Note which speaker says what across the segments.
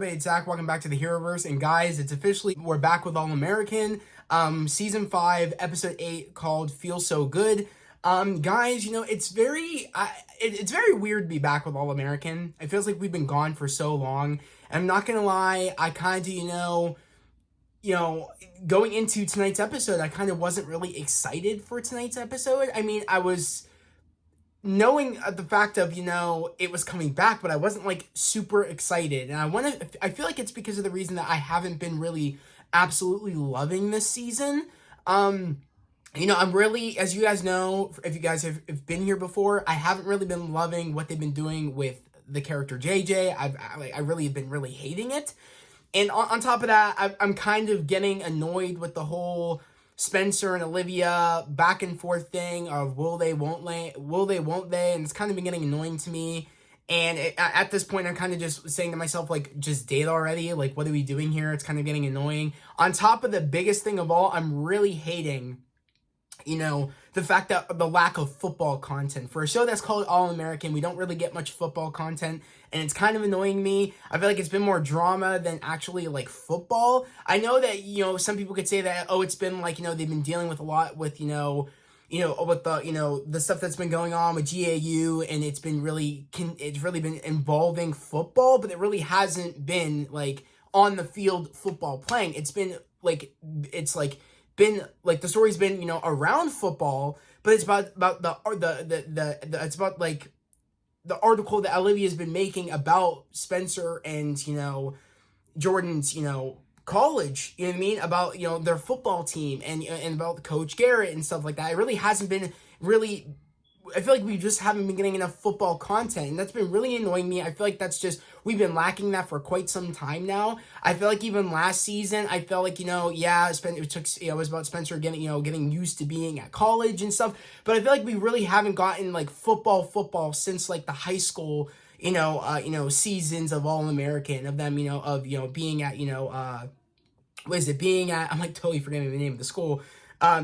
Speaker 1: everybody? It's Zach. Welcome back to the Heroverse. And guys, we're back with All American, season 5, episode 8, called Feel So Good. Guys, it's very weird to be back with All American. It feels like we've been gone for so long. And I'm not gonna lie, I kind of, going into tonight's episode, I kind of wasn't really excited for tonight's episode. I mean, I was knowing the fact of, it was coming back, but I wasn't like super excited. And I feel like it's because of the reason that I haven't been really absolutely loving this season. I'm really, as you guys know, if you guys have been here before, I haven't really been loving what they've been doing with the character JJ. I really have been really hating it. And on top of that, I'm kind of getting annoyed with the whole Spencer and Olivia back and forth thing of will they, won't they, and it's kind of been getting annoying to me. And at this point, I'm kind of just saying to myself, like, just date already. Like, what are we doing here? It's kind of getting annoying. On top of the biggest thing of all, I'm really hating, the fact that the lack of football content. For a show that's called All American, we don't really get much football content, and it's kind of annoying me. I feel like it's been more drama than actually, like, football. I know that, some people could say that, it's been, like, they've been dealing with a lot with, with the stuff that's been going on with GAU, and it's really been involving football, but it really hasn't been, like, on the field football playing. It's been, like, the story's been, around football, but it's about it's about, like, the article that Olivia's been making about Spencer and, Jordan's, college, you know what I mean? About, their football team and about Coach Garrett and stuff like that. It really hasn't been really, I feel like we just haven't been getting enough football content, and that's been really annoying me. I feel like we've been lacking that for quite some time now. I feel like even last season, I felt like, it was about Spencer getting used to being at college and stuff, but I feel like we really haven't gotten, like, football since, like, the high school, seasons of All American, of them, being at, I'm like totally forgetting the name of the school,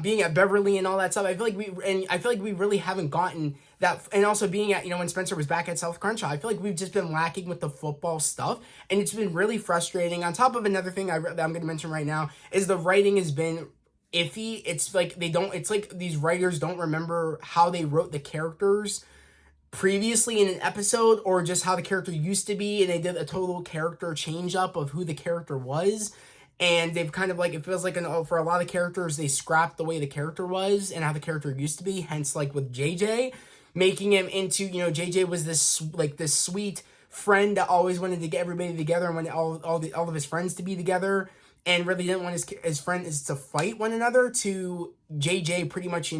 Speaker 1: being at Beverly and all that stuff. I feel like we really haven't gotten that, and also being at, when Spencer was back at South Crenshaw, I feel like we've just been lacking with the football stuff, and it's been really frustrating. On top of another thing that I'm going to mention right now is the writing has been iffy. It's like these writers don't remember how they wrote the characters previously in an episode, or just how the character used to be, and they did a total character change up of who the character was. And they've kind of, like, it feels like for a lot of characters, they scrapped the way the character was and how the character used to be. Hence, like, with JJ, making him into, JJ was this sweet friend that always wanted to get everybody together and wanted all of his friends to be together, and really didn't want his friends to fight one another, to JJ pretty much,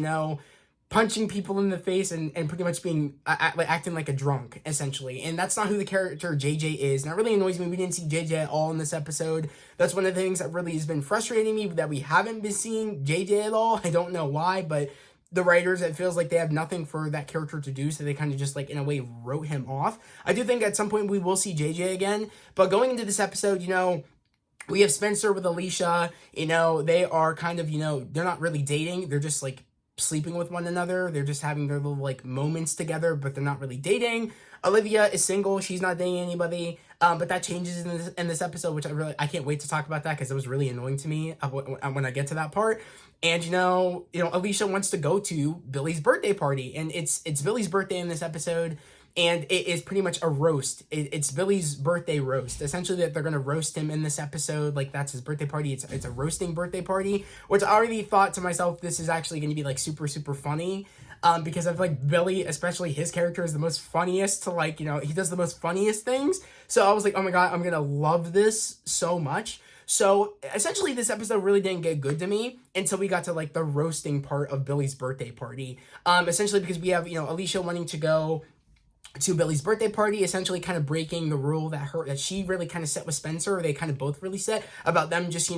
Speaker 1: punching people in the face and pretty much being acting like a drunk, essentially. And that's not who the character JJ is. And that really annoys me. We didn't see JJ at all in this episode. That's one of the things that really has been frustrating me, that we haven't been seeing JJ at all. I don't know why, but the writers, it feels like they have nothing for that character to do, so they kind of just, like, in a way, wrote him off. I do think at some point we will see JJ again, but going into this episode, we have Spencer with Alicia. They are kind of, they're not really dating. They're just, like, sleeping with one another. They're just having their little, like, moments together, but they're not really dating. Olivia is single. She's not dating anybody. But that changes in this episode, which I can't wait to talk about that, because it was really annoying to me when I get to that part. And, Alicia wants to go to Billy's birthday party, and it's Billy's birthday in this episode. And it is pretty much a roast. It's Billy's birthday roast. Essentially, that they're going to roast him in this episode. Like, that's his birthday party. It's a roasting birthday party, which I already thought to myself, this is actually going to be, like, super, super funny. Because I feel like Billy, especially his character, is the most funniest to, like, he does the most funniest things. So I was like, oh my God, I'm going to love this so much. So essentially, this episode really didn't get good to me until we got to, like, the roasting part of Billy's birthday party. Essentially, because we have, Alicia wanting to go to Billy's birthday party, essentially kind of breaking the rule that she really kind of set with Spencer, or they kind of both really set, about them just,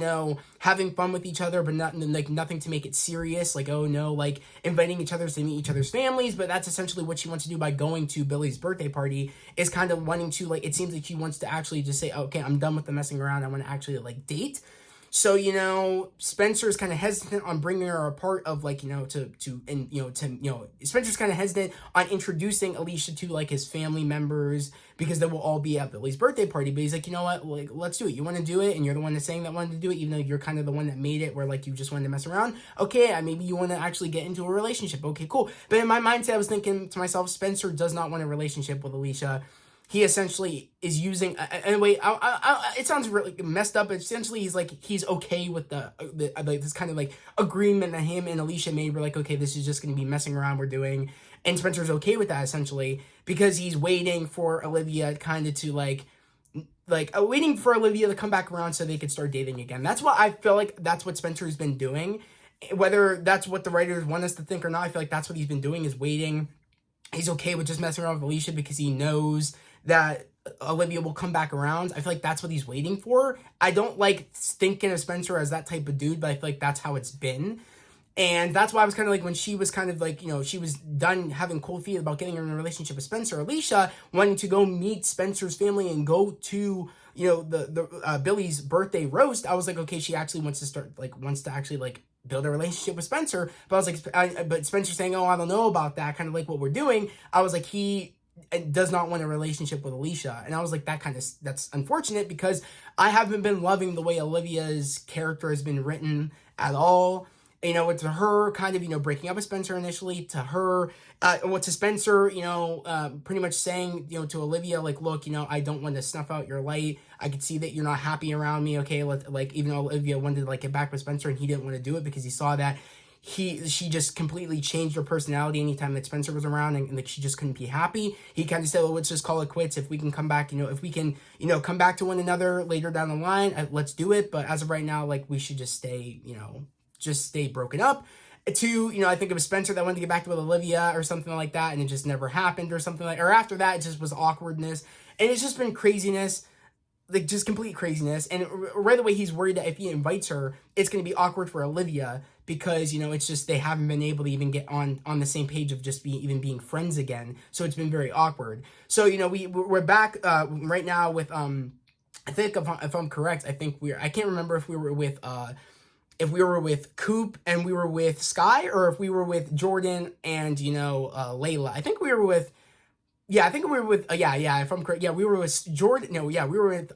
Speaker 1: having fun with each other, but nothing to make it serious, like, oh no, like, inviting each other to meet each other's families. But that's essentially what she wants to do by going to Billy's birthday party, is kind of wanting to, like, it seems like she wants to actually just say, okay, I'm done with the messing around, I want to actually, like, date. So, Spencer's kind of hesitant on bringing her a part of, like, Spencer's kind of hesitant on introducing Alicia to, like, his family members because they will all be at Billy's birthday party. But he's like, you know what, like, let's do it. You want to do it, and you're the one that's saying that wanted to do it, even though you're kind of the one that made it where, like, you just wanted to mess around. Okay, maybe you want to actually get into a relationship. Okay, cool. But in my mindset, I was thinking to myself, Spencer does not want a relationship with Alicia. He essentially is using, anyway, it sounds really messed up, but essentially he's okay with the this kind of like agreement that him and Alicia made. We're like, okay, this is just going to be messing around we're doing. And Spencer's okay with that, essentially, because he's waiting for Olivia kind of to waiting for Olivia to come back around so they could start dating again. That's what I feel like that's what Spencer's been doing. Whether that's what the writers want us to think or not, I feel like that's what he's been doing, is waiting. He's okay with just messing around with Alicia because he knows that Olivia will come back around. I feel like that's what he's waiting for. I don't like thinking of Spencer as that type of dude, but I feel like that's how it's been. And that's why I was kind of like, when she was kind of like, she was done having cold feet about getting in a relationship with Spencer, Alicia wanting to go meet Spencer's family and go to, the Billy's birthday roast. I was like, okay, she actually wants to actually build a relationship with Spencer. But I was like, but Spencer saying, oh, I don't know about that, kind of like what we're doing. I was like, he does not want a relationship with Alicia. And I was like, that's unfortunate, because I haven't been loving the way Olivia's character has been written at all. With her kind of, breaking up with Spencer initially, to her, to Spencer, pretty much saying, to Olivia, like, look, I don't want to snuff out your light. I could see that you're not happy around me. Okay. Even though Olivia wanted to get back with Spencer and he didn't want to do it because he saw that she just completely changed her personality anytime that Spencer was around, and she just couldn't be happy. He kind of said, well, let's just call it quits. If we can come back, if we can, come back to one another later down the line, let's do it. But as of right now, we should just stay broken up. I think it was Spencer that wanted to get back with Olivia or something like that, and it just never happened, or something or after that, it just was awkwardness. And it's just been craziness, just complete craziness. And right away, he's worried that if he invites her, it's going to be awkward for Olivia, because, it's just, they haven't been able to even get on the same page of just being friends again. So it's been very awkward. So, we're back right now with, I think if I'm correct, I think I can't remember if we were with Coop and we were with Sky, or if we were with Jordan and, Layla. I think we were with, if I'm correct, we were with Jordan, we were with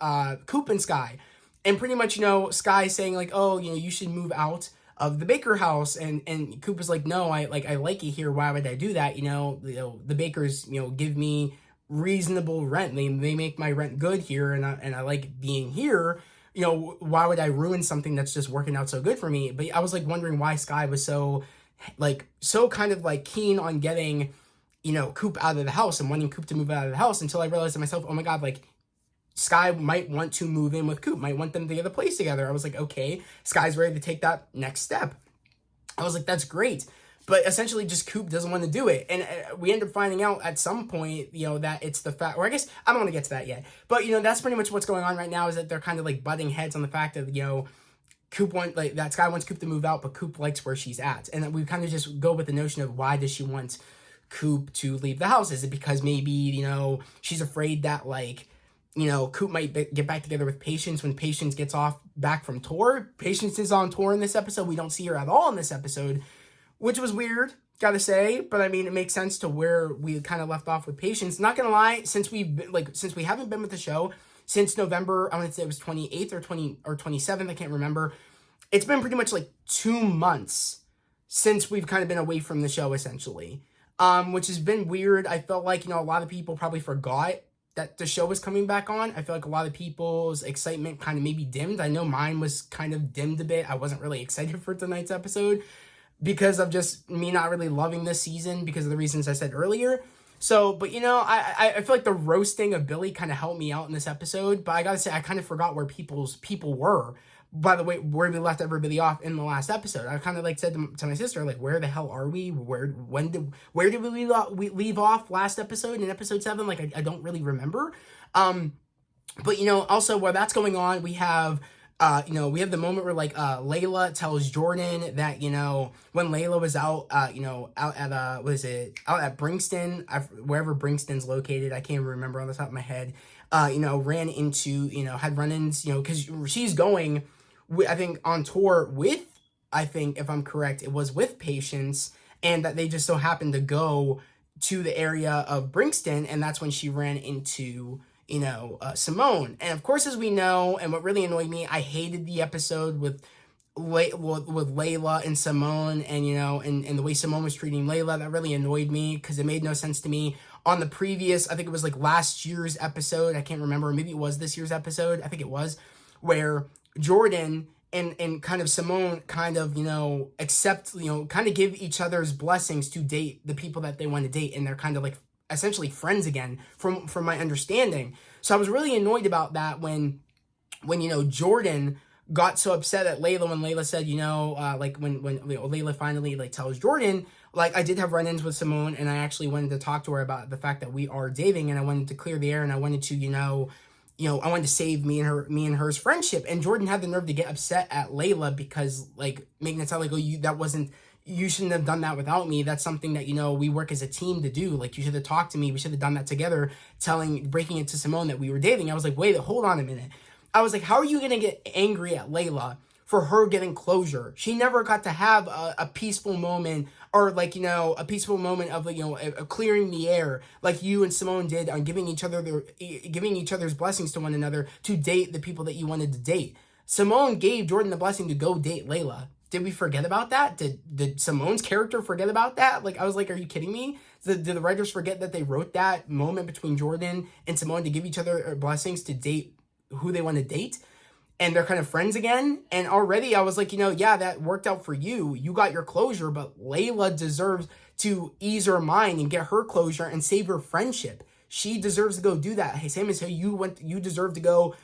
Speaker 1: Coop and Sky. And pretty much, Sky saying like, oh, you should move out of the Baker house, and Coop was like, no, I like it here. Why would I do that? The Bakers, give me reasonable rent. They make my rent good here, and I like being here. Why would I ruin something that's just working out so good for me? But I was wondering why Sky was so kind of keen on getting, Coop out of the house and wanting Coop to move out of the house, until I realized to myself, oh my God, Sky might want to move in with Coop, might want them to get a place together. I was like, okay, Sky's ready to take that next step. I was like, that's great. But essentially, just Coop doesn't want to do it. And we end up finding out at some point, that it's the fact, or I guess I don't want to get to that yet. But, that's pretty much what's going on right now, is that they're kind of butting heads on the fact that, Coop that Sky wants Coop to move out, but Coop likes where she's at. And we kind of just go with the notion of, why does she want Coop to leave the house? Is it because maybe, she's afraid that Coop might get back together with Patience when Patience gets back from tour? Patience is on tour in this episode. We don't see her at all in this episode, which was weird, gotta say. But I mean, it makes sense to where we kind of left off with Patience. Not gonna lie, since we haven't been with the show since November, I want to say it was 28th or 27th, I can't remember. It's been pretty much 2 months since we've kind of been away from the show, essentially, which has been weird. I felt like, a lot of people probably forgot that the show was coming back on. I feel like a lot of people's excitement kind of maybe dimmed. I know mine was kind of dimmed a bit. I wasn't really excited for tonight's episode because of just me not really loving this season because of the reasons I said earlier. So, but I feel like the roasting of Billy kind of helped me out in this episode. But I gotta say, I kind of forgot where people were. By the way, where we left everybody off in the last episode. I kind of said to my sister, where the hell are we? Where did we leave off last episode, in episode 7? I don't really remember. But also while that's going on, we have we have the moment where Layla tells Jordan that when Layla was out out at out at Brixton, wherever Brixton's located, I can't remember on the top of my head, ran into had run-ins because she's going I think on tour with, I think if I'm correct, it was with Patience, and that they just so happened to go to the area of Brixton, and that's when she ran into Simone. And of course, as we know, and what really annoyed me, I hated the episode with Layla and Simone, and and the way Simone was treating Layla. That really annoyed me because it made no sense to me. On the previous, I think it was like last year's episode, I can't remember, maybe it was this year's episode, I think it was, where Jordan and kind of Simone kind of accept, kind of give each other's blessings to date the people that they want to date, and they're kind of like essentially friends again, from my understanding. So I was really annoyed about that when Jordan got so upset at Layla when Layla said, like when Layla finally like tells Jordan, like, I did have run-ins with Simone, and I actually wanted to talk to her about the fact that we are dating, and I wanted to clear the air, and I wanted to, I wanted to save me and her's friendship. And Jordan had the nerve to get upset at Layla because, like, making it sound like, you shouldn't have done that without me. That's something that, we work as a team to do. Like, you should have talked to me. We should have done that together, breaking it to Simone that we were dating. I was like, wait, hold on a minute. I was like, how are you going to get angry at Layla for her getting closure? She never got to have a peaceful moment, or like, a peaceful moment of, a clearing the air like you and Simone did on giving each other's blessings to one another to date the people that you wanted to date. Simone gave Jordan the blessing to go date Layla. Did we forget about that? Did Simone's character forget about that? Like, I was like, are you kidding me? Did the writers forget that they wrote that moment between Jordan and Simone to give each other blessings to date who they want to date, and they're kind of friends again? And already I was like, yeah, that worked out for you. You got your closure, but Layla deserves to ease her mind and get her closure and save her friendship. She deserves to go do that. Hey, same as how you deserve to go,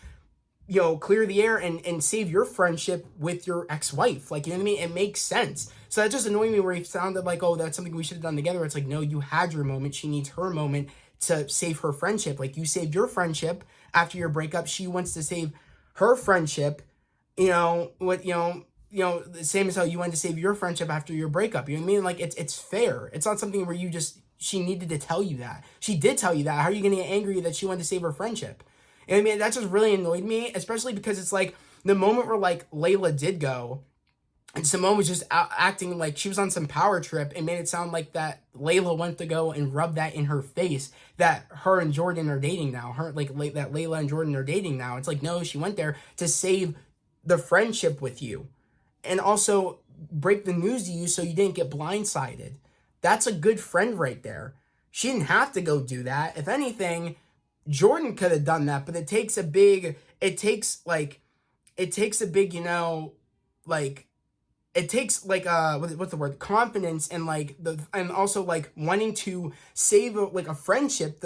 Speaker 1: clear the air and save your friendship with your ex-wife. Like, you know what I mean? It makes sense. So that just annoyed me where he sounded like, oh, that's something we should have done together. It's like, no, you had your moment. She needs her moment to save her friendship. Like, you saved your friendship after your breakup. She wants to save her friendship, the same as how you wanted to save your friendship after your breakup. You know what I mean? Like, it's fair. It's not something where she needed to tell you that. She did tell you that. How are you going to get angry that she wanted to save her friendship? And I mean, that just really annoyed me, especially because it's like the moment where, like, Layla did go and Simone was just acting like she was on some power trip and made it sound like that Layla went to go and rub that in her face that her and Jordan are dating now. That Layla and Jordan are dating now. It's like, no, she went there to save the friendship with you and also break the news to you so you didn't get blindsided. That's a good friend right there. She didn't have to go do that. If anything, Jordan could have done that, but it takes a big, like, what's the word? Confidence, and like and also like wanting to save a friendship,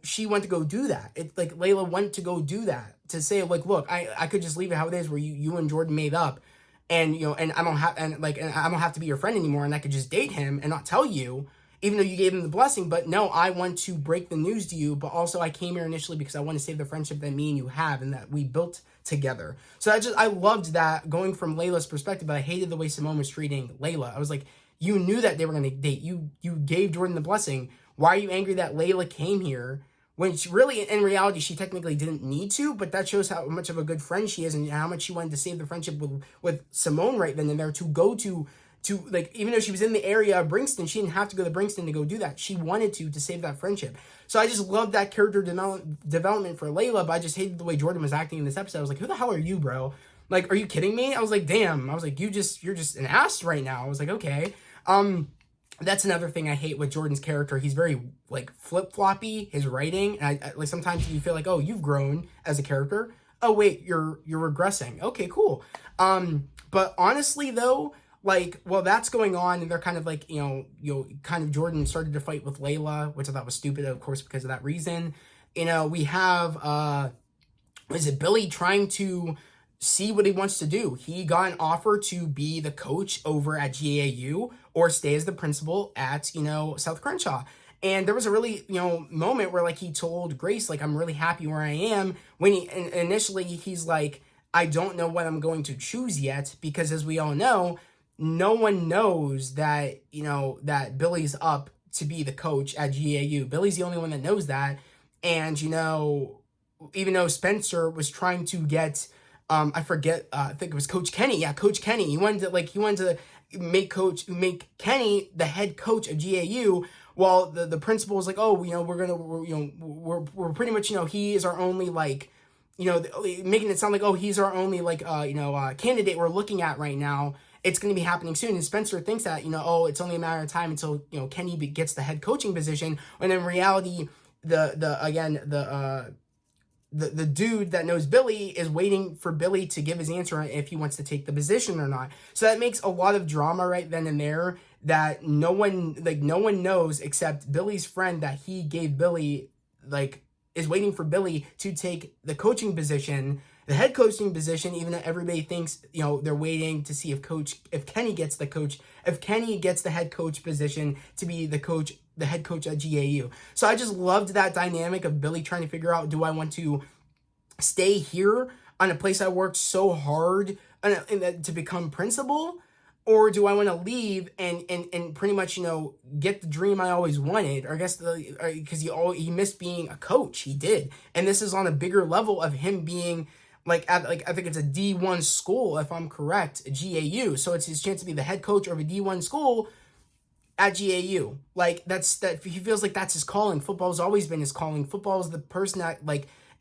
Speaker 1: she went to go do that. It's like Layla went to go do that to say, like, look, I could just leave it how it is, where you and Jordan made up, and and I don't have to be your friend anymore, and I could just date him and not tell you, even though you gave him the blessing. But no, I want to break the news to you, but also I came here initially because I want to save the friendship that me and you have and that we built together. So I loved that going from Layla's perspective, but I hated the way Simone was treating Layla. I was like, you knew that they were going to date. You gave Jordan the blessing. Why are you angry that Layla came here when she really, in reality, she technically didn't need to? But that shows how much of a good friend she is and how much she wanted to save the friendship with Simone right then and there, to go to like, even though she was in the area of Brixton, she didn't have to go to Brixton to go do that. She wanted to save that friendship. So I just loved that character development for Layla, but I just hated the way Jordan was acting in this episode. I was like, who the hell are you, bro? Like, are you kidding me? I was like, damn. I was like, you're just an ass right now. I was like, okay. That's another thing I hate with Jordan's character. He's very, like, flip-floppy, his writing. And I like, sometimes you feel like, oh, you've grown as a character. Oh, wait, you're regressing. Okay, cool. But honestly, though, like, well, that's going on, and they're kind of like, kind of Jordan started to fight with Layla, which I thought was stupid, of course, because of that reason. We have, is it Billy trying to see what he wants to do? He got an offer to be the coach over at GAU or stay as the principal at, South Crenshaw. And there was a really, moment where, like, he told Grace, like, I'm really happy where I am. When initially he's like, I don't know what I'm going to choose yet, because as we all know, no one knows that, that Billy's up to be the coach at GAU. Billy's the only one that knows that. And, even though Spencer was trying to get I forget, I think it was Coach Kenny. Yeah, Coach Kenny. He wanted to make Kenny the head coach of GAU, while the principal was like, oh, we're pretty much, he is our only, like, making it sound like, oh, he's our only, like, candidate we're looking at right now. It's going to be happening soon. And Spencer thinks that, oh, it's only a matter of time until, Kenny gets the head coaching position. When in reality, the dude that knows Billy is waiting for Billy to give his answer on if he wants to take the position or not. So that makes a lot of drama right then and there that no one knows except Billy's friend that he gave Billy, like, is waiting for Billy to take the coaching position, the head coaching position, even though everybody thinks, they're waiting to see if Kenny gets the head coach position to be the head coach at GAU. So I just loved that dynamic of Billy trying to figure out, do I want to stay here on a place I worked so hard to become principal, or do I want to leave and pretty much, get the dream I always wanted? Or I guess because he missed being a coach. He did. And this is on a bigger level of him being I think it's a D1 school, if I'm correct, GAU. So it's his chance to be the head coach of a D1 school at GAU. He feels like that's his calling. Football's always been his calling. Football is the person that,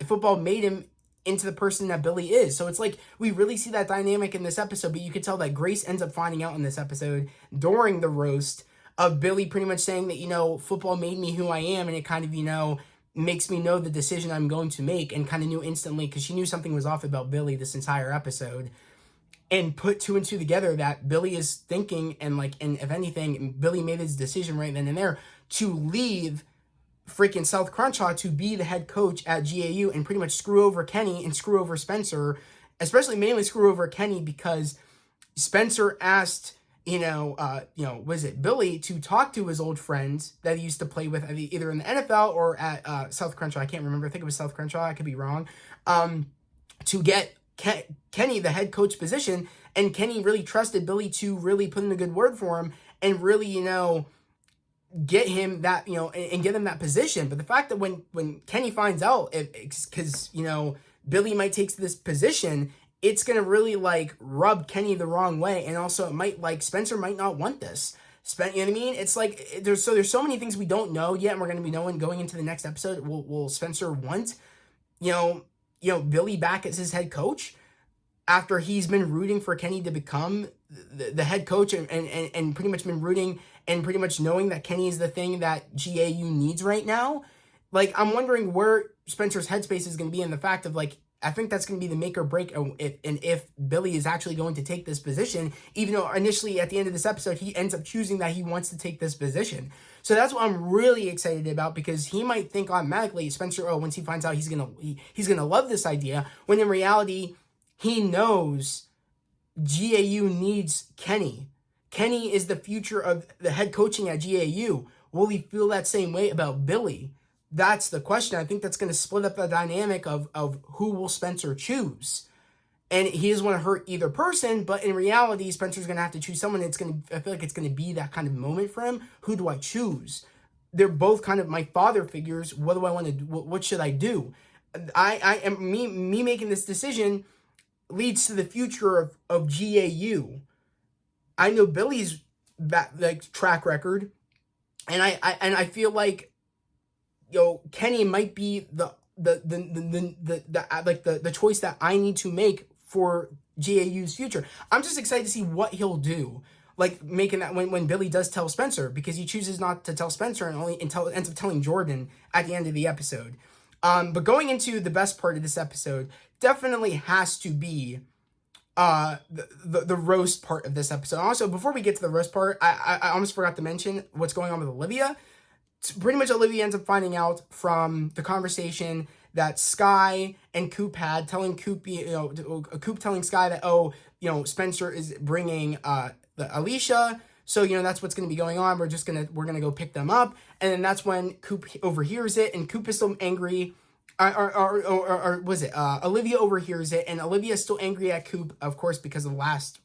Speaker 1: football made him into the person that Billy is. So it's like we really see that dynamic in this episode, but you could tell that Grace ends up finding out in this episode during the roast of Billy pretty much saying that, football made me who I am, and it kind of, makes me know the decision I'm going to make, and kind of knew instantly, because she knew something was off about Billy this entire episode, and put two and two together that Billy is thinking, and if anything, Billy made his decision right then and there to leave freaking South Crenshaw to be the head coach at GAU and pretty much screw over Kenny and screw over Spencer, especially mainly screw over Kenny because Spencer asked, was it Billy to talk to his old friends that he used to play with either in the NFL or at South Crenshaw. I can't remember. I think it was South Crenshaw. I could be wrong. To get Kenny the head coach position, and Kenny really trusted Billy to really put in a good word for him and really, get him that, and get him that position. But the fact that when Kenny finds out, because, Billy might take this position, it's going to really rub Kenny the wrong way. And also it might Spencer might not want this. You know what I mean? It's there's so many things we don't know yet, and we're going to be knowing going into the next episode. Will Spencer want, Billy back as his head coach after he's been rooting for Kenny to become the head coach and pretty much been rooting and pretty much knowing that Kenny is the thing that GAU needs right now? I'm wondering where Spencer's headspace is going to be in the fact of I think that's going to be the make or break if Billy is actually going to take this position, even though initially at the end of this episode, he ends up choosing that he wants to take this position. So that's what I'm really excited about, because he might think automatically, Spencer, once he finds out he's going to love this idea, when in reality, he knows GAU needs Kenny. Kenny is the future of the head coaching at GAU. Will he feel that same way about Billy? That's the question. I think that's going to split up the dynamic of who will Spencer choose. And he doesn't want to hurt either person, but in reality, Spencer's going to have to choose someone. I feel like it's going to be that kind of moment for him. Who do I choose? They're both kind of my father figures. What do I want to do? What should I do? Me making this decision leads to the future of GAU. I know Billy's track record, and I feel like Kenny might be the choice that I need to make for GAU's future. I'm just excited to see what he'll do, making that when Billy does tell Spencer, because he chooses not to tell Spencer and ends up telling Jordan at the end of the episode. But going into the best part of this episode, definitely has to be the roast part of this episode. Also, before we get to the roast part, I almost forgot to mention what's going on with Olivia. Pretty much Olivia ends up finding out from the conversation that Sky and Coop had, telling Coop, Coop telling Sky that, Spencer is bringing Alicia, so, that's what's going to be going on. We're going to go pick them up. And then that's when Coop overhears it, and Coop is still angry. Or was it Olivia overhears it, and Olivia is still angry at Coop, of course, because of last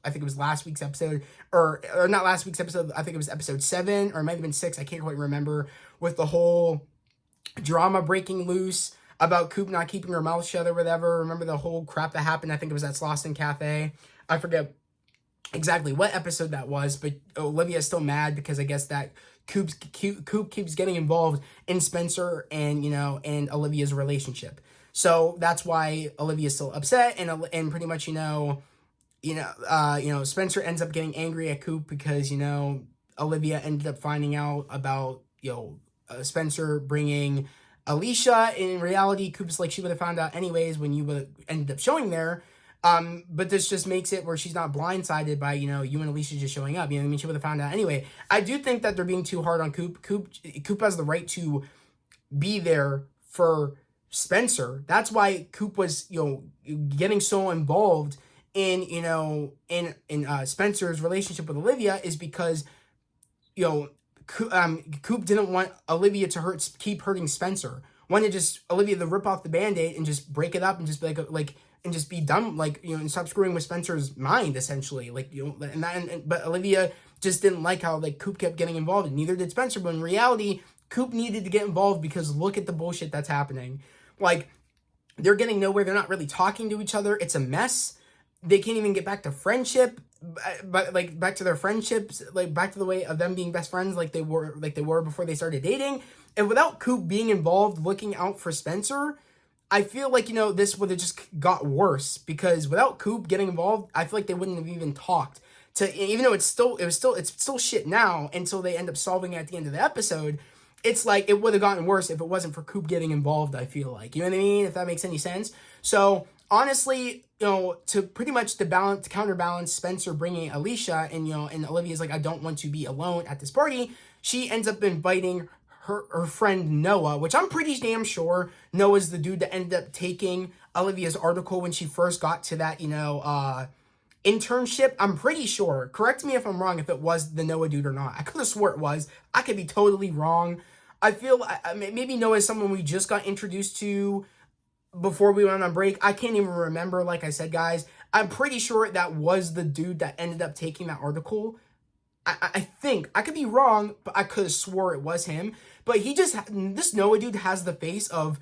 Speaker 1: week's episode, or not last week's episode, I think it was episode 7, or it might have been 6, I can't quite remember, with the whole drama breaking loose about Coop not keeping her mouth shut or whatever. Remember the whole crap that happened? I think it was at Slauson Cafe. I forget exactly what episode that was, but Olivia's still mad because I guess that Coop keeps getting involved in Spencer and, and Olivia's relationship. So that's why Olivia's still upset, and pretty much, Spencer ends up getting angry at Coop because, Olivia ended up finding out about, Spencer bringing Alicia. In reality, Coop's like, she would have found out anyways when you would ended up showing there. But this just makes it where she's not blindsided by, you and Alicia just showing up. You know what I mean? She would have found out anyway. I do think that they're being too hard on Coop. Coop has the right to be there for Spencer. That's why Coop was, getting so involved in, in Spencer's relationship with Olivia, is because, Coop didn't want Olivia to keep hurting Spencer. Wanted just Olivia to rip off the Band-Aid and just break it up and just be like and just be done, and stop screwing with Spencer's mind, essentially. But Olivia just didn't like how, Coop kept getting involved, and neither did Spencer. But in reality, Coop needed to get involved because look at the bullshit that's happening. They're getting nowhere. They're not really talking to each other. It's a mess. They can't even get back to friendship, but back to their friendships, back to the way of them being best friends like they were before they started dating. And without Coop being involved, looking out for Spencer, I feel like, this would have just got worse, because without Coop getting involved, I feel like they wouldn't have even talked. Even though it's still shit now until they end up solving it at the end of the episode. It's like it would have gotten worse if it wasn't for Coop getting involved, I feel like. You know what I mean? If that makes any sense. So honestly, to pretty much to counterbalance Spencer bringing Alicia, and and Olivia's like, I don't want to be alone at this party, she ends up inviting her friend Noah, which I'm pretty damn sure Noah's the dude that ended up taking Olivia's article when she first got to that, internship. I'm pretty sure. Correct me if I'm wrong, if it was the Noah dude or not. I could have swore it was. I could be totally wrong. I feel maybe Noah is someone we just got introduced to before we went on break. I can't even remember, like I said, guys. I'm pretty sure that was the dude that ended up taking that article. I think. I could be wrong, but I could have swore it was him. But this Noah dude has the face of,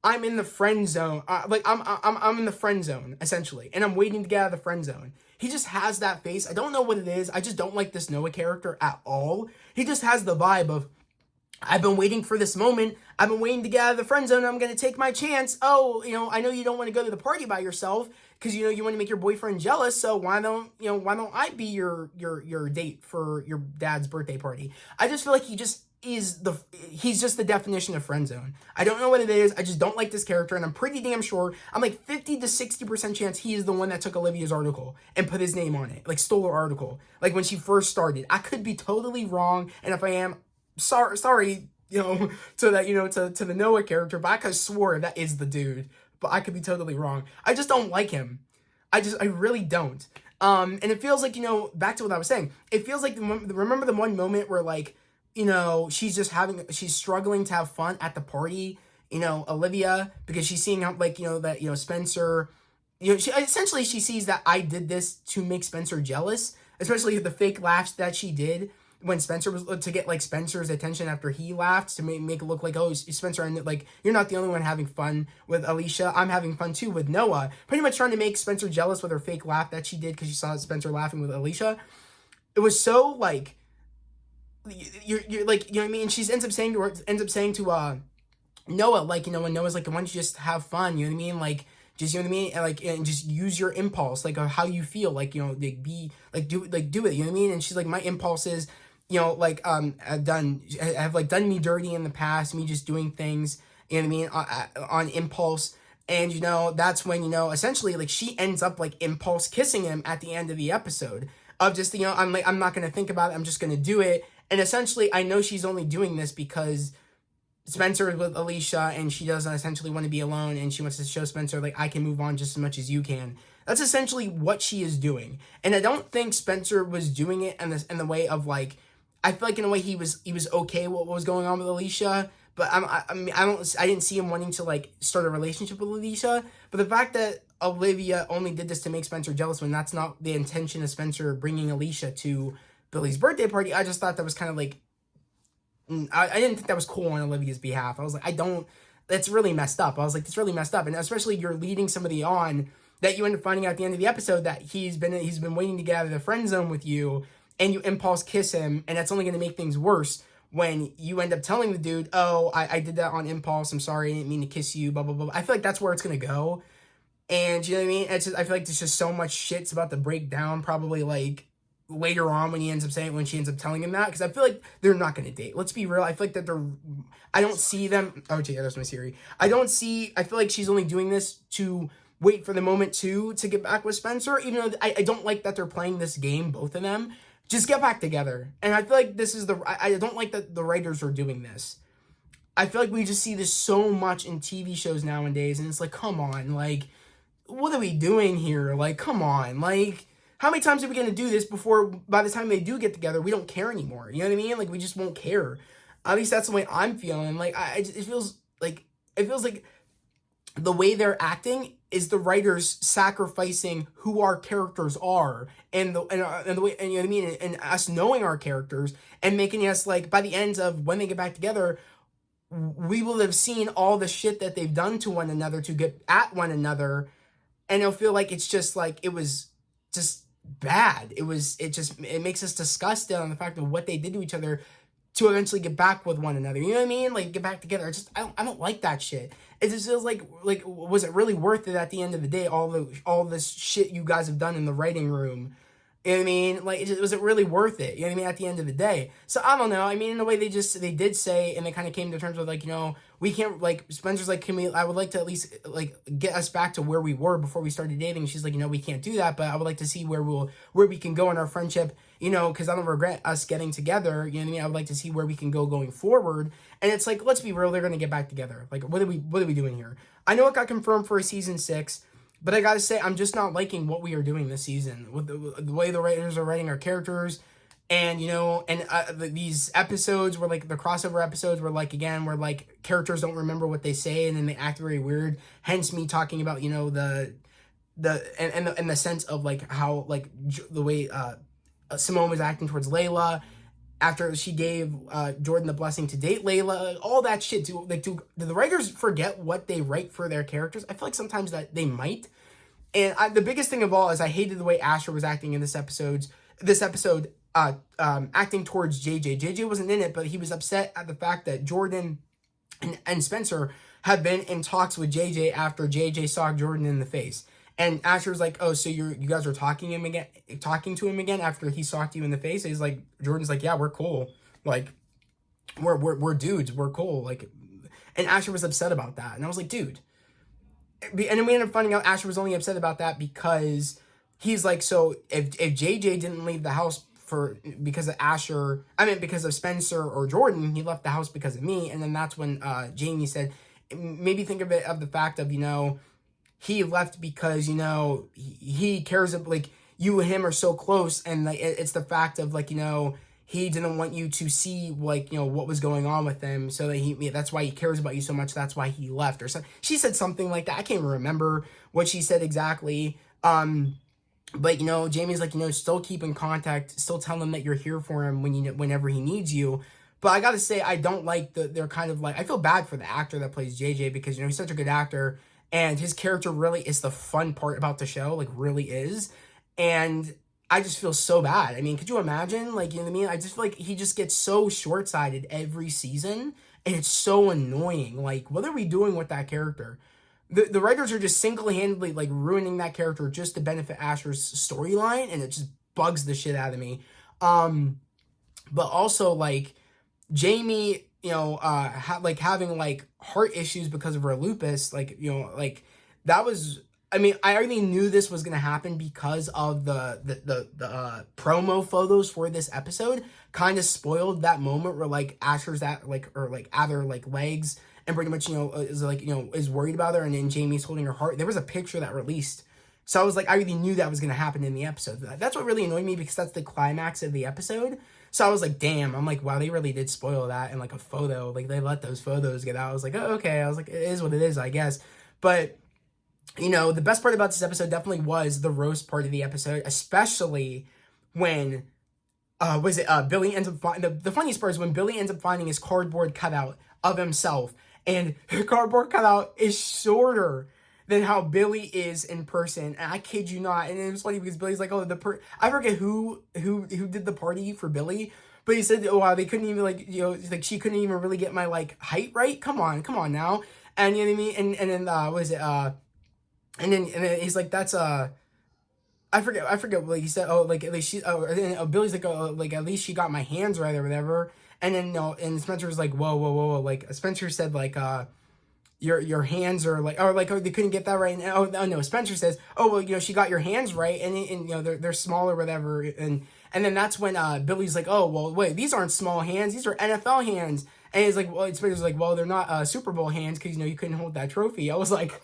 Speaker 1: I'm in the friend zone. I'm in the friend zone, essentially. And I'm waiting to get out of the friend zone. He just has that face. I don't know what it is. I just don't like this Noah character at all. He just has the vibe of, I've been waiting for this moment. I've been waiting to get out of the friend zone. I'm going to take my chance. Oh, I know you don't want to go to the party by yourself because, you want to make your boyfriend jealous. So why don't I be your date for your dad's birthday party? I just feel like he's just the definition of friend zone. I don't know what it is. I just don't like this character, and I'm pretty damn sure, I'm like 50 to 60% chance he is the one that took Olivia's article and put his name on it, stole her article, when she first started. I could be totally wrong, and if I am, sorry, to that, to the Noah character, but I could have swore that is the dude, but I could be totally wrong. I just don't like him. I really don't. And it feels like, back to what I was saying, it feels like, remember the one moment where, she's struggling to have fun at the party, Olivia, because she's seeing how, that, Spencer, she sees that I did this to make Spencer jealous, especially the fake laughs that she did when Spencer was, to get, Spencer's attention after he laughed, to make it look like, oh, Spencer, and, you're not the only one having fun with Alicia, I'm having fun too with Noah, pretty much trying to make Spencer jealous with her fake laugh that she did because she saw Spencer laughing with Alicia. It was so, you're what I mean? She ends up saying to Noah, when Noah's like, why don't you just have fun? You know what I mean? Just, you know what I mean? And just use your impulse, of how you feel, do it, you know what I mean? And she's like, my impulse is, have done me dirty in the past, me just doing things, you know what I mean? On impulse. And, that's when, essentially, she ends up, impulse kissing him at the end of the episode. Of just, I'm not going to think about it, I'm just going to do it. And essentially, I know she's only doing this because Spencer is with Alicia, and she doesn't essentially want to be alone, and she wants to show Spencer, I can move on just as much as you can. That's essentially what she is doing. And I don't think Spencer was doing it in the way of, I feel like in a way he was okay with what was going on with Alicia, but I didn't see him wanting to, start a relationship with Alicia. But the fact that Olivia only did this to make Spencer jealous when that's not the intention of Spencer bringing Alicia to Billy's birthday party, I just thought that was kind of I didn't think that was cool on Olivia's behalf. I was like, that's really messed up. I was like, that's really messed up. And especially you're leading somebody on that you end up finding out at the end of the episode that he's been waiting to get out of the friend zone with you, and you impulse kiss him, and that's only going to make things worse when you end up telling the dude, oh, I did that on impulse, I'm sorry, I didn't mean to kiss you, blah, blah, blah. I feel like that's where it's going to go. And you know what I mean? I feel like there's just so much shit's about to break down probably like later on when she ends up telling him that, because I feel like they're not going to date. Let's be real. I feel like I don't see them. Oh, gee, that's my Siri. I feel like she's only doing this to wait for the moment to get back with Spencer, even though I don't like that they're playing this game, both of them. Just get back together. And I feel like this is I don't like that the writers are doing this. I feel like we just see this so much in TV shows nowadays, and it's like, come on, like, what are we doing here? Like, come on, like, how many times are we going to do this before, by the time they do get together, we don't care anymore? You know what I mean? Like, we just won't care. At least that's the way I'm feeling. Like, it feels like the way they're acting is the writers sacrificing who our characters are, and the way, and you know what I mean, and us knowing our characters, and making us, like, by the end of when they get back together, we will have seen all the shit that they've done to one another to get at one another, and it'll feel like it's just like it was just bad. It makes us disgusted on the fact of what they did to each other to eventually get back with one another. You know what I mean? Like, get back together. I don't like that shit. It just feels like was it really worth it at the end of the day? All this shit you guys have done in the writing room. You know what I mean? Like, was it really worth it? You know what I mean? At the end of the day. So, I don't know. I mean, in a way, they did say, and they kind of came to terms with, like, you know, we can't, like, Spencer's like, I would like to at least, like, get us back to where we were before we started dating. She's like, you know, we can't do that, but I would like to see where we can go in our friendship, you know, because I don't regret us getting together. You know what I mean? I would like to see where we can go going forward. And it's like, let's be real, they're going to get back together. Like, what are we doing here? I know it got confirmed for a season 6. But I gotta say, I'm just not liking what we are doing this season with the way the writers are writing our characters, and you know, and these episodes were like the crossover episodes were like, again, where like characters don't remember what they say and then they act very weird. Hence me talking about, you know, the sense of like how like the way Simone was acting towards Layla after she gave Jordan the blessing to date Layla, all that shit. Do the writers forget what they write for their characters? I feel like sometimes that they might. And the biggest thing of all is I hated the way Asher was acting in this episode, acting towards JJ. JJ wasn't in it, but he was upset at the fact that Jordan and Spencer have been in talks with JJ after JJ saw Jordan in the face. And Asher's like, oh, so you guys are talking to him again after he socked you in the face? And he's like, Jordan's like, yeah, we're cool. Like, we're dudes. We're cool. Like, and Asher was upset about that. And I was like, dude. And then we ended up finding out Asher was only upset about that because he's like, so if JJ didn't leave the house because of Spencer or Jordan, he left the house because of me. And then that's when Jamie said, maybe think of it of the fact of, you know, he left because, you know, he cares of, like, you and him are so close, and like it's the fact of, like, you know, he didn't want you to see, like, you know, what was going on with him, so that that's why he cares about you so much, that's why he left, or so she said something like that. I can't even remember what she said exactly. But, you know, Jamie's like, you know, still keep in contact, still tell him that you're here for him whenever he needs you. But I gotta say, I don't like they're kind of like, I feel bad for the actor that plays JJ, because, you know, he's such a good actor. And his character really is the fun part about the show, like, really is. And I just feel so bad. I mean, could you imagine? Like, you know what I mean? I just feel like he just gets so short-sighted every season, and it's so annoying. Like, what are we doing with that character? The writers are just single-handedly, like, ruining that character just to benefit Asher's storyline, and it just bugs the shit out of me. But also, like, Jamie, you know, having, like, heart issues because of her lupus, like, you know, like, that was, I mean, I already knew this was going to happen because of the promo photos for this episode kind of spoiled that moment where, like, Asher's at, like, or, like, at her, like, legs, and pretty much, you know, is, like, you know, is worried about her, and then Jamie's holding her heart. There was a picture that released. So I was like, I already knew that was going to happen in the episode. That's what really annoyed me, because that's the climax of the episode. So I was like, damn, I'm like, wow, they really did spoil that in, like, a photo. Like, they let those photos get out. I was like, oh, okay. I was like, it is what it is, I guess. But, you know, the best part about this episode definitely was the roast part of the episode, especially when, Billy ends up finding, the funniest part is when Billy ends up finding his cardboard cutout of himself. and the cardboard cutout is shorter than how Billy is in person. And I kid you not. And it was funny because Billy's like, oh, I forget who did the party for Billy, but he said, oh wow, they couldn't even like, like she couldn't even really get my like height right. Come on now. And you know what I mean? And then what is it? And then he's like, that's I forget what he said. Oh, like at least she. Oh, and then Billy's like, oh, like at least she got my hands right or whatever. And then no, and Spencer was like, whoa. Like Spencer said, like your hands are like, or like, oh, they couldn't get that right. And oh no, Spencer says, oh well, she got your hands right, and they're small or whatever. And then that's when Billy's like, oh well, wait, these aren't small hands, these are NFL hands. And he's like, well, Spencer's like, well, they're not Super Bowl hands because you couldn't hold that trophy. I was like.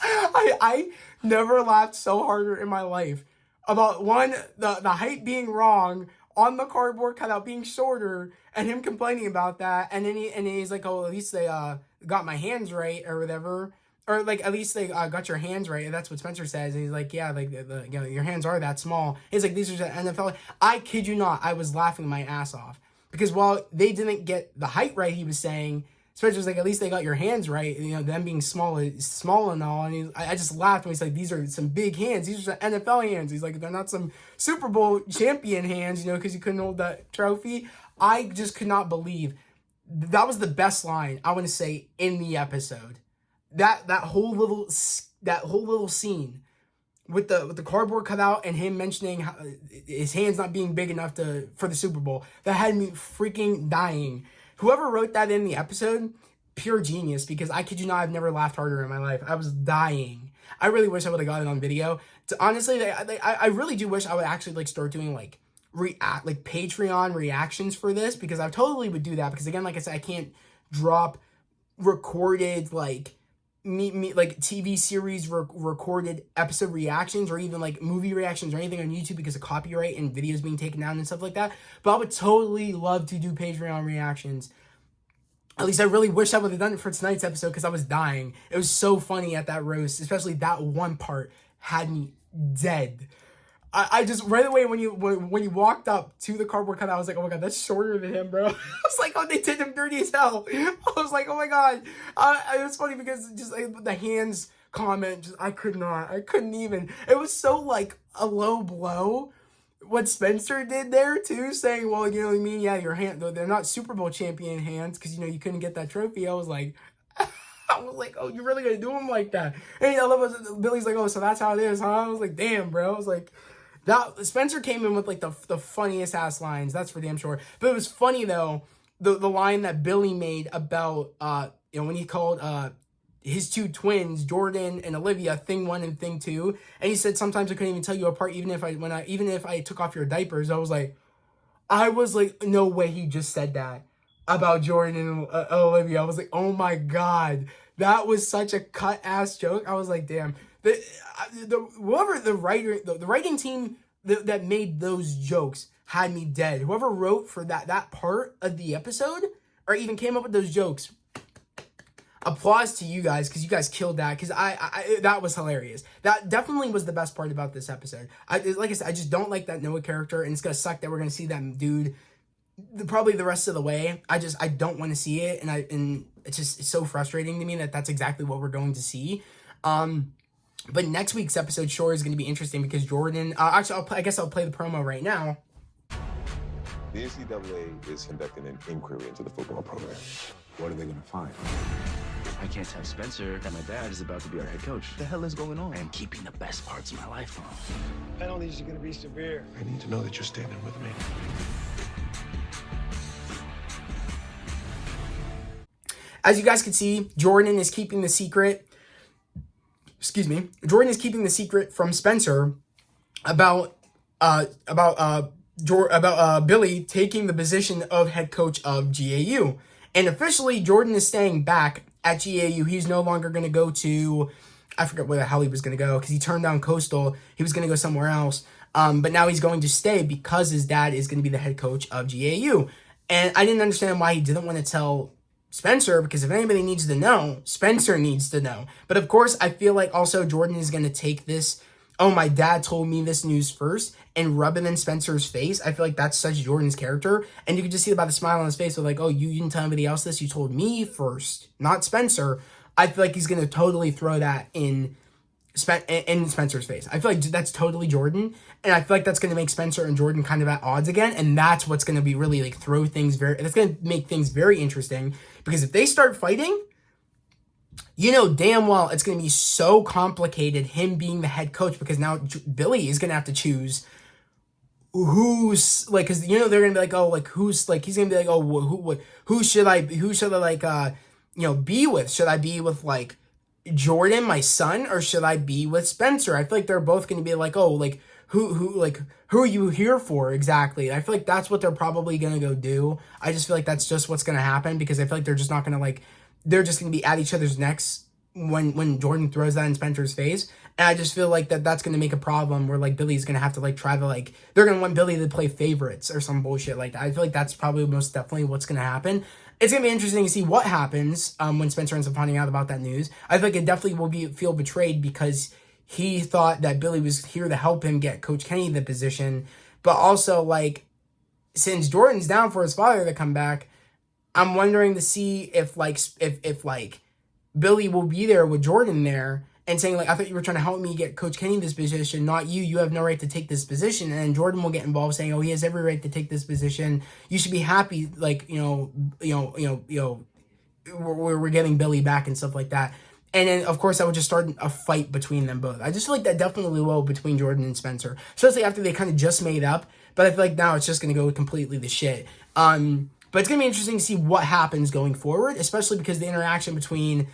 Speaker 1: I never laughed so harder in my life about the height being wrong on the cardboard cutout being shorter and him complaining about that, and then he's like, oh, at least they got my hands right or whatever, or like at least they got your hands right, and that's what Spencer says. And he's like, yeah, like your hands are that small. He's like, these are the NFL. I kid you not, I was laughing my ass off because while they didn't get the height right, he was saying. Spencer's like, at least they got your hands right. Them being small and all. And I just laughed when he's like, these are some big hands. These are some NFL hands. He's like, they're not some Super Bowl champion hands, because you couldn't hold that trophy. I just could not believe that was the best line I want to say in the episode. That whole little scene with the cardboard cutout and him mentioning how, his hands not being big enough for the Super Bowl, that had me freaking dying. Whoever wrote that in the episode, pure genius, because I kid you not, I've never laughed harder in my life. I was dying. I really wish I would have got it on video. Honestly, I really do wish I would actually like start doing like Patreon reactions for this, because I totally would do that. Because again, like I said, I can't drop recorded like like TV series recorded episode reactions or even like movie reactions or anything on YouTube because of copyright and videos being taken down and stuff like that. But I would totally love to do Patreon reactions. At least I really wish I would have done it for tonight's episode because I was dying. It was so funny at that roast, especially that one part had me dead. I just right away when you walked up to the cardboard cutout, I was like, oh my god, that's shorter than him, bro. I was like, oh, they did him dirty as hell. I was like, oh my god. It was funny because just like, the hands comment, I couldn't even. It was so like a low blow. What Spencer did there too, saying, well, you know what I mean? Yeah, your hand, they're not Super Bowl champion hands because you couldn't get that trophy. I was like, oh, you're really gonna do him like that? And I love it. Billy's like, oh, so that's how it is, huh? I was like, damn, bro. I was like. That Spencer came in with like the funniest ass lines, that's for damn sure. But it was funny though, the line that Billy made about when he called his two twins, Jordan and Olivia, thing one and thing two, and he said sometimes I couldn't even tell you apart even if I took off your diapers. I was like, no way he just said that about Jordan and Olivia. I was like, oh my god, that was such a cut ass joke. I was like, damn. The writing team that made those jokes had me dead. Whoever wrote for that part of the episode or even came up with those jokes, applause to you guys because you guys killed that. Because I that was hilarious. That definitely was the best part about this episode. Like I said, I just don't like that Noah character, and it's gonna suck that we're gonna see that dude probably the rest of the way. I don't want to see it, and it's so frustrating to me that's exactly what we're going to see. But next week's episode sure is going to be interesting because Jordan... actually, I guess I'll play the promo right now.
Speaker 2: The NCAA is conducting an inquiry into the football program. What are they going to find?
Speaker 3: I can't tell Spencer that my dad is about to be our head coach. What the hell is going on? I am keeping the best parts of my life on.
Speaker 4: Penalties are going to be severe.
Speaker 2: I need to know that you're standing with me.
Speaker 1: As you guys can see, Jordan is keeping the secret... Jordan is keeping the secret from Spencer about Billy taking the position of head coach of GAU. And officially, Jordan is staying back at GAU. He's no longer going to go to, I forget where the hell he was going to go because he turned down Coastal. He was going to go somewhere else. But now he's going to stay because his dad is going to be the head coach of GAU. And I didn't understand why he didn't want to tell Spencer, because if anybody needs to know, Spencer needs to know. But of course, I feel like also Jordan is going to take this oh, my dad told me this news first, and rub it in Spencer's face. I feel like that's such Jordan's character. And you can just see it by the smile on his face with like, oh, you didn't tell anybody else this. You told me first, not Spencer. I feel like he's going to totally throw that in Spencer's face. I feel like that's totally Jordan. And I feel like that's going to make Spencer and Jordan kind of at odds again. And that's what's going to be really like that's going to make things very interesting. Because if they start fighting, you know damn well it's going to be so complicated, him being the head coach, because now Billy is going to have to choose who's like, because you know they're going to be like, oh, like who's like, he's going to be like, oh, who should I like be with? Should I be with like Jordan, my son, or should I be with Spencer? I feel like they're both going to be like, oh, like who are you here for exactly? I feel like that's what they're probably going to go do. I just feel like that's just what's going to happen, because I feel like they're just not going to like, they're just going to be at each other's necks when Jordan throws that in Spencer's face. And I just feel like that's going to make a problem where like Billy's going to have to like try to like, they're going to want Billy to play favorites or some bullshit like that. I feel like that's probably most definitely what's going to happen. It's going to be interesting to see what happens when Spencer ends up finding out about that news. I feel like it definitely will feel betrayed, because he thought that Billy was here to help him get Coach Kenny the position. But also, like, since Jordan's down for his father to come back, I'm wondering to see if Billy will be there with Jordan there and saying, like, I thought you were trying to help me get Coach Kenny this position, not you. You have no right to take this position. And then Jordan will get involved saying, oh, he has every right to take this position. You should be happy, like, we're getting Billy back and stuff like that. And then, of course, that would just start a fight between them both. I just feel like that definitely will between Jordan and Spencer, especially after they kind of just made up. But I feel like now it's just going to go completely to shit. But it's going to be interesting to see what happens going forward, especially because the interaction between,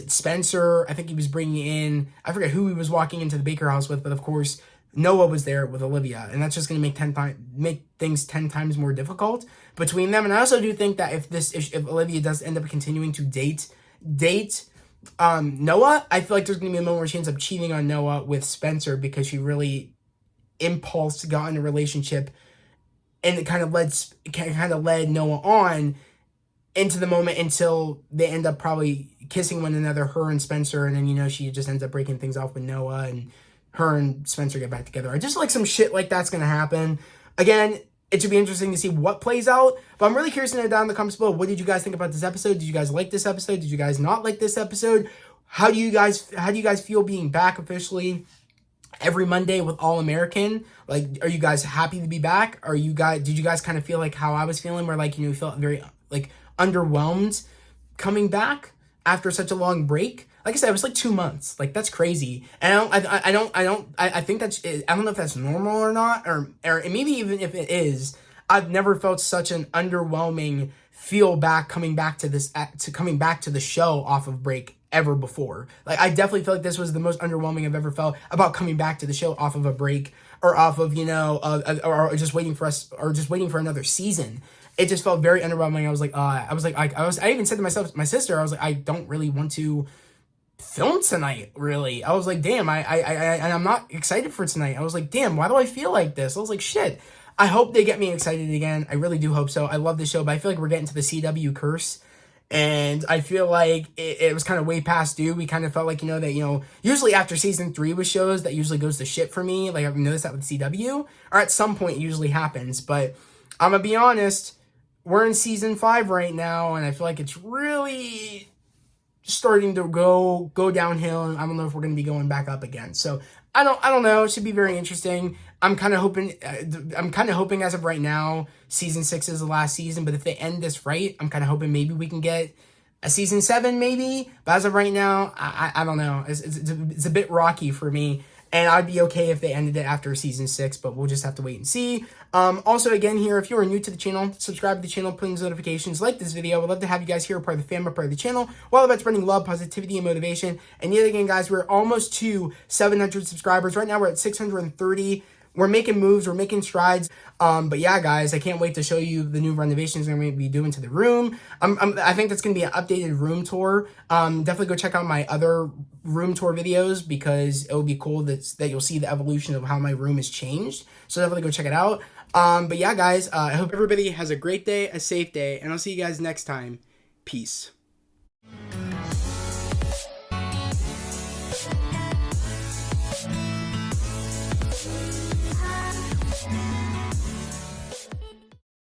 Speaker 1: Spencer, I think he was bringing in, I forget who he was walking into the Baker house with, but of course, Noah was there with Olivia, and that's just going to make things 10 times more difficult between them. And I also do think that if Olivia does end up continuing to date Noah, I feel like there's going to be a moment where she ends up cheating on Noah with Spencer, because she really got in a relationship, and it kind of led Noah on into the moment until they end up probably kissing one another, her and Spencer, and then, she just ends up breaking things off with Noah, and her and Spencer get back together. I just like some shit like that's going to happen. Again, it should be interesting to see what plays out, but I'm really curious to know down in the comments below, what did you guys think about this episode? Did you guys like this episode? Did you guys not like this episode? How do you guys feel being back officially every Monday with All American? Like, are you guys happy to be back? Did you guys kind of feel like how I was feeling, where like, you felt very like underwhelmed coming back after such a long break? Like I said, it was like 2 months. Like, that's crazy. And I think that's, I don't know if that's normal or not, or maybe even if it is, I've never felt such an underwhelming feel back coming back to the show off of break ever before. Like, I definitely feel like this was the most underwhelming I've ever felt about coming back to the show off of a break, or off of, or just waiting for another season. It just felt very underwhelming. I even said to my sister, I was like, I don't really want to film tonight, really. I was like, damn, I'm not excited for tonight. I was like, damn, why do I feel like this? I was like, shit. I hope they get me excited again. I really do hope so. I love the show, but I feel like we're getting to the CW curse, and I feel like it was kind of way past due. We kind of felt like, that, usually after season 3 with shows, that usually goes to shit for me. Like, I've noticed that with CW, or at some point it usually happens. But I'm gonna be honest, we're in season 5 right now, and I feel like it's really starting to go downhill, and I don't know if we're going to be going back up again. So I don't know. It should be very interesting. I'm kind of hoping as of right now, season 6 is the last season. But if they end this right, I'm kind of hoping maybe we can get a season 7, maybe. But as of right now, I don't know. It's a bit rocky for me. And I'd be okay if they ended it after season 6, but we'll just have to wait and see. Also, again, here, if you are new to the channel, subscribe to the channel, put in notifications, like this video. We'd love to have you guys here, part of the family, part of the channel. We're all about spreading love, positivity, and motivation. And yet again, guys, we're almost to 700 subscribers. Right now, we're at 630. We're making moves. We're making strides. But yeah, guys, I can't wait to show you the new renovations I'm going to be doing to the room. I think that's going to be an updated room tour. Definitely go check out my other room tour videos, because it will be cool that you'll see the evolution of how my room has changed. So definitely go check it out. But yeah, guys, I hope everybody has a great day, a safe day, and I'll see you guys next time. Peace.